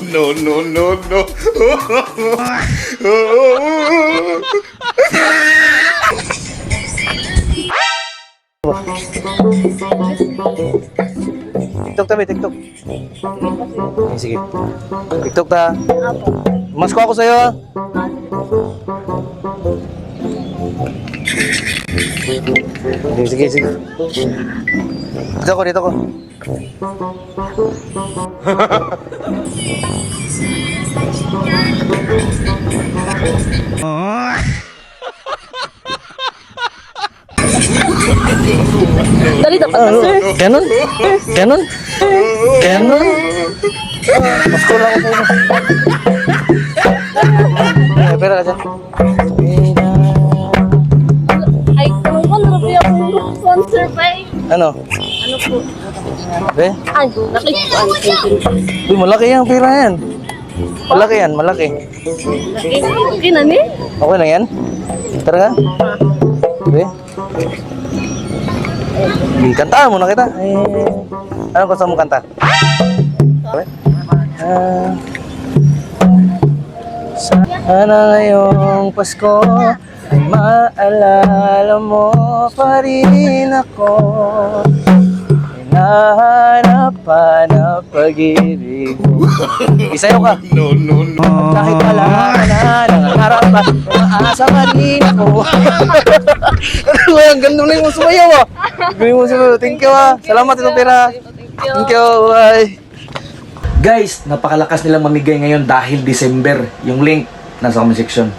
No, no, no, no. TikTok tabi, TikTok. Sige. TikTok ta. Mas ko ako sa'yo ah. Sige, sige. Dito ko, dito ko. Dali dapat na, sir. Ganon? Ganon? Ganon? Mas ko lang ako sa'yo. Pera ka dyan. Ay, kung ko narabi akong sponsor pa eh. Ano? Ano po? Be? Ay, nakikita. Uy, malaki yung pera yan. Malaki yan, malaki. Okay na ni? Okay na yan? Tara nga. Be? Kantaan mo na kita. Ano gusto mo kanta? Okay? Sana ngayong Pasko ay maalala mo pa rin ako. Hinahanap pa na pag-ibig mo. Isayaw ka. No, no, no. Kahit wala ka na, nangarap pa, umaasa pa rin ako. Ano ang ganda na yung sumayaw ah. Galing mo sumayaw. Thank you ah. Salamat itong pera. Thank you. Bye. Guys, napakalakas nilang mamigay ngayon dahil December. Yung link nasa comment section.